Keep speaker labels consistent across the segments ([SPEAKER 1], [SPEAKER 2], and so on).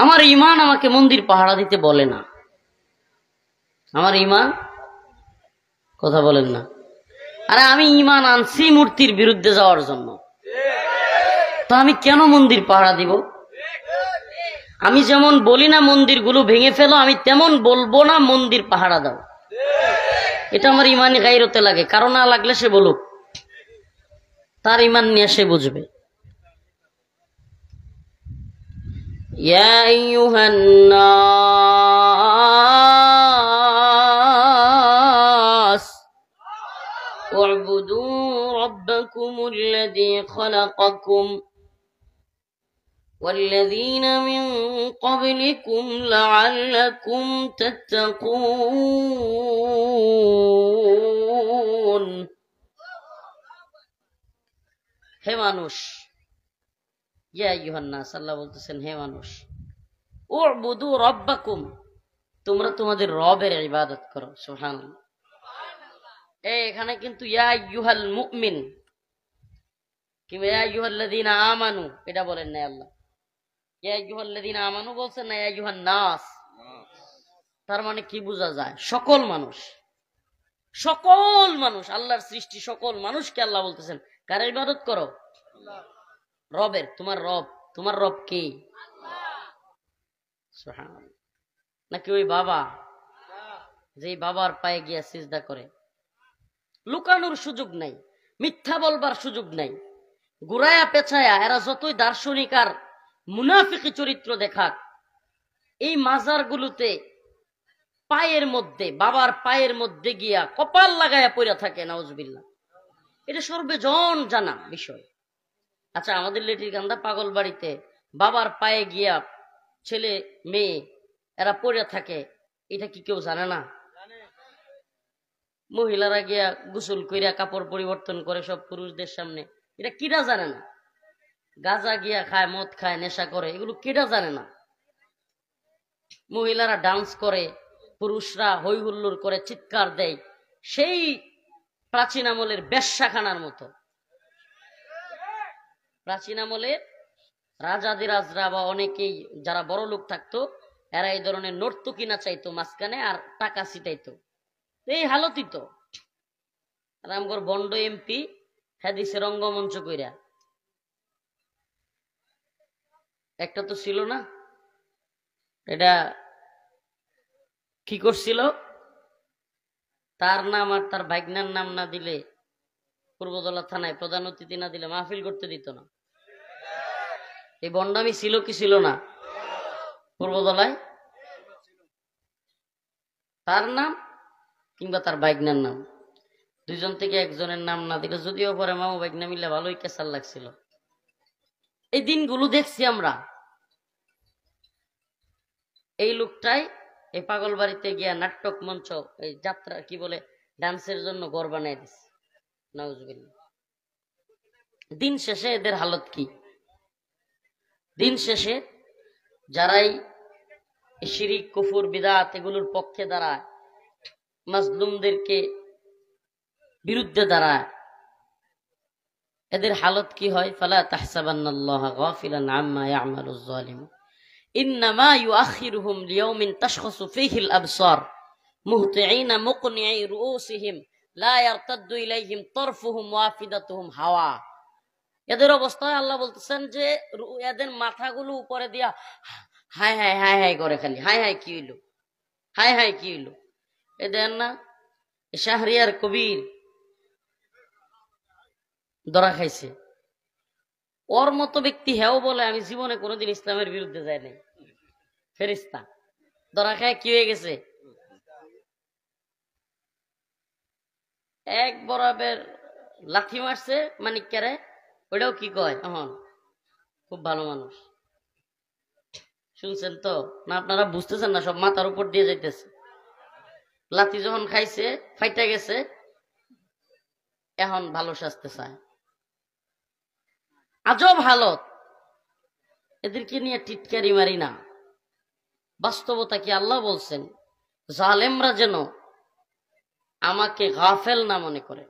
[SPEAKER 1] আমার ঈমান আমাকে মন্দির পাহারা দিতে বলে না। আমার ঈমান, কথা বলেন না। আরে আমি ঈমান আনছি মূর্তির বিরুদ্ধে যাওয়ার জন্য, তো আমি কেন মন্দির পাহারা দিব? আমি যেমন বলি না মন্দিরগুলো ভেঙে ফেলো, আমি তেমন বলবো না মন্দির পাহারা দাও। এটা আমার ঈমানি গায়রতে লাগে। কারো না লাগলে সে বলুক, তার ঈমান নিয়ে সে বুঝবে। ইয়া আইয়ুহান নাস উ'বুদু রাব্বাকুমুল্লাযী খালাকাকুম والذين من قبلكم لعلكم تتقون। হে মানুষ, ইয়া আইয়ুহান নাস, আল্লাহ বলতেছেন হে মানুষ, উ'বুদু রাব্বাকুম, তোমরা তোমাদের রবের ইবাদত করো। সুবহানাল্লাহ। এখানে কিন্তু ইয়া আইয়ুহাল মুমিন কিংবা ইয়া আইয়ুহাল্লাযীনা আমানু এটা বলেন না আল্লাহ। ইয়া আইয়ুহাল্লাযীনা আমানু বলছেন না ইয়া আইয়ুহান নাস। তার মানে কি বোঝা যায়? সকল মানুষ, সকল মানুষ, আল্লাহর সৃষ্টি সকল মানুষকে আল্লাহ বলতেছেন কার ইবাদত করো? রবের। তোমার রব, তোমার রব কে? সুবহানাল্লাহ। নাকি ওই বাবা, যেই বাবার পায়ে গিয়া সিজদা করে? লুকানোর সুযোগ নাই, মিথ্যা বলবার সুযোগ নাই। গুড়ায়া পেছায়া এরা যতই দার্শনিক আর মুনাফিকি চরিত্র দেখাক, এই মাজারগুলোতে পায়ের মধ্যে, বাবার পায়ের মধ্যে গিয়া কপাল লাগায়া পড়া থাকে, নাউজুবিল্লাহ। এটা সর্বজন জানা বিষয়। আচ্ছা, আমাদের লেটিরকান্দা পাগল বাড়িতে বাবার পায়ে গিয়া ছেলে মেয়ে এরা পড়ে থাকে, এটা কি কেউ জানে না? মহিলারা গিয়া গোসল কইরা কাপড় পরিবর্তন করে সব পুরুষদের সামনে, এটা কিরা জানে না? গাঁজা গিয়া খায়, মদ খায়, নেশা করে, এগুলো কিরা জানে না? মহিলারা ডান্স করে, পুরুষরা হই হুল্লোড় করে, চিৎকার দেয়, সেই প্রাচীন আমলের বেশ্যাখানার মতো। প্রাচীন আমলের রাজাদিরাজরা বা অনেকেই যারা বড় লোক থাকতো, এরা এই ধরনের নর্তকী নাচাইতো মাঝখানে আর টাকা ছিটাইতো। এই হালতই তো রামগড় বন্ড এমপি হাদিসে রঙ্গমঞ্চ কইরা একটা তো ছিল না, এটা কি করছিল? তার নাম আর তার ভাগ্নার নাম না দিলে পূর্বদলা থানায় প্রধান অতিথি না দিলে মাহফিল করতে দিত না। এই বন্ডামি ছিল কি ছিল না পূর্বদলায়? তার নাম কিংবা তার ভাগ্নার নাম, দুইজন থেকে একজনের নাম না দিলে, যদিও পরে মামু ভাগ্না মিলে ভালোই কেসার লাগছিল। এই দিনগুলো দেখছি আমরা। এই লোকটাই এই পাগল বাড়িতে গিয়া নাটক মঞ্চ, এই যাত্রা কি বলে, ডান্সের জন্য ঘর বানাই দিছে, নাউজুবিল্লাহ। দিন শেষে এদের হালত কি? দিন শেষে যারাই শিরিক, কুফর, বিদআত এগুলোর পক্ষে দাঁড়ায়, মাজলুমদেরকে বিরুদ্ধে দাঁড়ায়, এদের হালত কি হয়? ফালা তাহসাবান্নাল্লাহা গাফিলান আম্মা ইয়ামালুজ জালিমুন ইন্নামা ইউআখিরুহুম লিয়াউমিন তাশখাসু ফীহিল আবসার মুহতিঈনা মুকনিঈ রুউসিহিম লা ইয়ারতাদ্দু ইলাইহিম তারফুহুম ওয়া আফিদাতুহুম হাওয়া। এদের অবস্থায় আল্লাহ বলতেছেন যে এদের মাথাগুলো উপরে দিয়া হাই হাই হাই হাই করে, খালি হাই হাই কি হইলো, হাই হাই কি হইলো। এদের না শাহরিয়ার কবির ধরা খাইছে, ওর মতো ব্যক্তি হেও বলে আমি জীবনে কোনোদিন ইসলামের বিরুদ্ধে যাই নাই। ফেরেশতা ধরা খায় কি হয়ে গেছে? এক বরাবর লাথি মারছে মানিককারে, ওইটাও কি কয় এখন খুব ভালো মানুষ। শুনছেন তো না? আপনারা বুঝতেছেন না, সব মাথার উপর দিয়ে যাইতেছে। লাথি যখন খাইছে ফাইটা গেছে, এখন ভালো সাজতে চায়। আজব হালত। এদেরকে নিয়ে টিটকারি মারি না, বাস্তবতা কি আল্লাহ বলছেন জালেমরা যেন আমাকে গাফেল না মনে করে,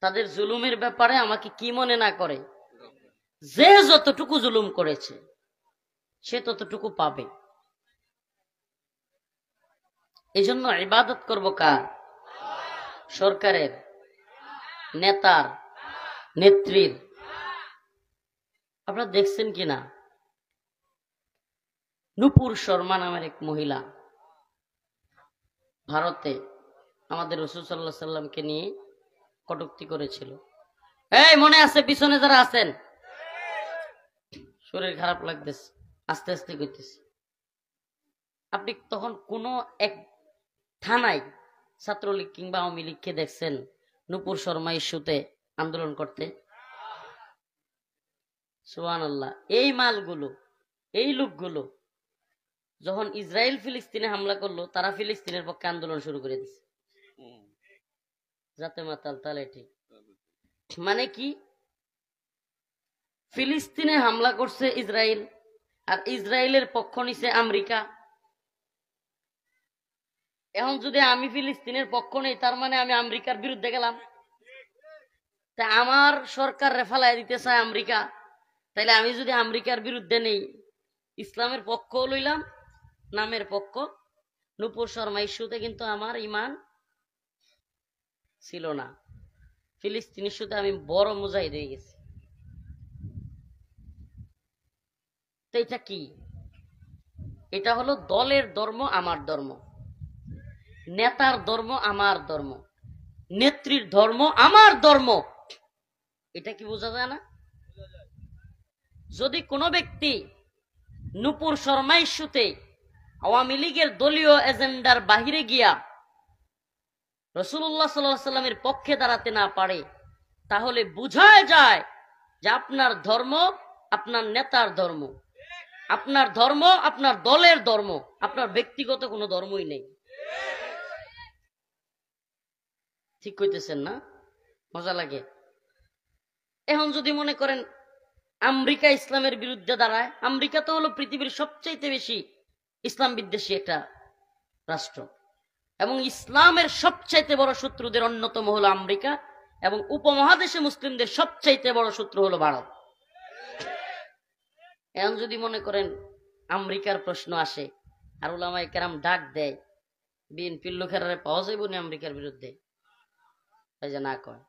[SPEAKER 1] তাদের জুলুমের ব্যাপারে আমাকে কি মনে না করে, যে যতটুকু জুলুম করেছে সে ততটুকু পাবে। এই জন্য ইবাদত করব কার? সরকারের, নেতার, নেত্রীর। আপনারা দেখছেন কিনা, নূপুর শর্মা নামের এক মহিলা ভারতে আমাদের রাসূল সাল্লাল্লাহু আলাইহি সাল্লামকে নিয়ে কটূক্তি করেছিল। এই মনে আছে পিছনে যারা আছেন? শরীর খারাপ লাগতেছে, আস্তে আস্তে কইতেছে। আপনি তখন কোন এক থানায় ছাত্রলীগ কিংবা আওয়ামী লীগকে দেখছেন নূপুর শর্মা ইস্যুতে আন্দোলন করতে? সুবহানাল্লাহ। এই মালগুলো, এই লোকগুলো যখন ইসরায়েল ফিলিস্তিনে হামলা করলো, তারা ফিলিস্তিনের পক্ষে আন্দোলন শুরু করে দিচ্ছে। যাতে মাতাল তালে ঠিক। মানে কি, ফিলিস্তিনে হামলা করছে ইসরায়েল, আর ইসরায়েলের পক্ষ নিছে আমেরিকা। এখন যদি আমি ফিলিস্তিনের পক্ষ নেই, তার মানে আমি আমেরিকার বিরুদ্ধে গেলাম। তা আমার সরকার রেফালায় দিতে চায় আমেরিকা, তাইলে আমি যদি আমেরিকার বিরুদ্ধে নেই, ইসলামের পক্ষ লইলাম, নামের পক্ষ। নূপুর শর্মা ইস্যুতে কিন্তু আমার ইমান ছিল না, ফিলিস্তিন ইস্যুতে আমি বড় মুজাহিদ হয়ে গেছি। তো এটা কি? এটা হলো দলের ধর্ম আমার ধর্ম, নেতার ধর্ম আমার ধর্ম, নেত্রীর ধর্ম আমার ধর্ম। এটা কি বোঝা যায় না? যদি কোনো ব্যক্তি নূপুর শর্মা ইস্যুতে আওয়ামী লীগের দলীয় এজেন্ডার বাহিরে গিয়া রাসূলুল্লাহ সাল্লাল্লাহু আলাইহি সাল্লামের পক্ষে দাঁড়াতে না পারে, তাহলে বোঝায় যায় যে আপনার ধর্ম আপনার নেতার ধর্ম, আপনার ধর্ম আপনার দলের ধর্ম, আপনার ব্যক্তিগত কোনো ধর্মই নেই। ঠিক কইতেছেন না? মজা লাগে। এখন যদি মনে করেন আমেরিকা ইসলামের বিরুদ্ধে দাঁড়ায়, আমেরিকা তো হলো পৃথিবীর সবচাইতে বেশি ইসলাম বিদ্বেষী একটা রাষ্ট্র, এবং ইসলামের সবচাইতে বড় শত্রুদের অন্যতম হলো আমেরিকা, এবং উপমহাদেশে মুসলিমদের সবচাইতে বড় শত্রু হলো ভারত। এখন যদি মনে করেন আমেরিকার প্রশ্ন আসে, আর উলামায়ে কেরাম ডাক দেয়, বিএনপির লোকেরা পাওয়া যাইব না আমেরিকার বিরুদ্ধে, যে না কয়।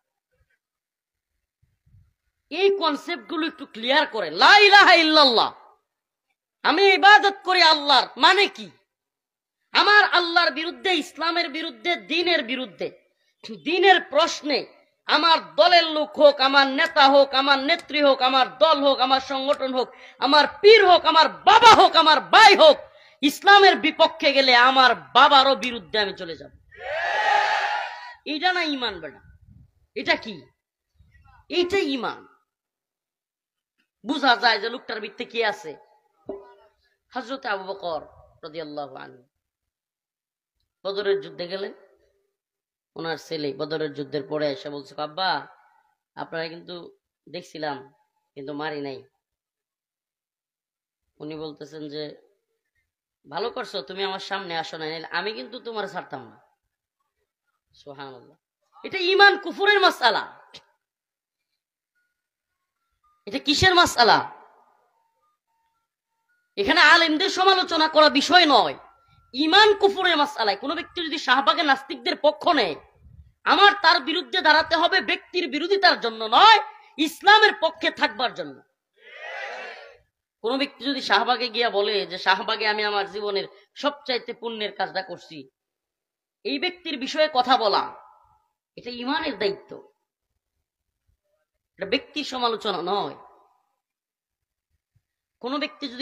[SPEAKER 1] এই কনসেপ্ট গুলো একটু ক্লিয়ার করে। লা ইলাহা ইল্লাল্লাহ, আমি ইবাদত করি আল্লাহর, মানে কি? আমার আল্লাহর বিরুদ্ধে, ইসলামের বিরুদ্ধে, দ্বীনের বিরুদ্ধে, দ্বীনের প্রশ্নে আমার দলের লোক হোক, আমার নেতা হোক, আমার নেত্রী হোক, আমার দল হোক, আমার সংগঠন হোক, আমার পীর হোক, আমার বাবা হোক, আমার ভাই হোক, ইসলামের বিপক্ষে গেলে আমার বাবারও বিরুদ্ধে আমি চলে যাব। এটা না ঈমান বেটা, এটা কি? এইটা ঈমান। বুঝা যায় যে লোকটার ভিতরে কি আছে। হযরত আবু বকর রাদিয়াল্লাহু আনহু বদরের যুদ্ধে গেলেন। ওনার ছেলে বদরের যুদ্ধের পরে এসে বলছে, আব্বা আপনারা কিন্তু দেখছিলাম, কিন্তু মারি নাই। উনি বলতেছেন যে ভালো করছো, তুমি আমার সামনে আসো নাই, আমি কিন্তু তোমার ছাড়তাম না। সুবহানাল্লাহ। এটা ঈমান কুফরের মাসআলা। এটা কিসের মাসআলা? এখানে আলেমদের সমালোচনা করা বিষয় নয়, ঈমান কুফরের মাসআলায় কোন ব্যক্তি যদি শাহবাগে নাস্তিকদের পক্ষ নেয়, আমার তার বিরুদ্ধে দাঁড়াতে হবে ব্যক্তির বিরোধিতার জন্য নয়, ইসলামের পক্ষে থাকবার জন্য। কোন ব্যক্তি যদি শাহবাগে গিয়া বলে যে শাহবাগে আমি আমার জীবনের সবচাইতে পুণ্যের কাজটা করছি, এই ব্যক্তির বিষয়ে কথা বলা এটা ঈমানের দায়িত্ব, এটা ব্যক্তির সমালোচনা নয়। কোন ব্যক্তি যদি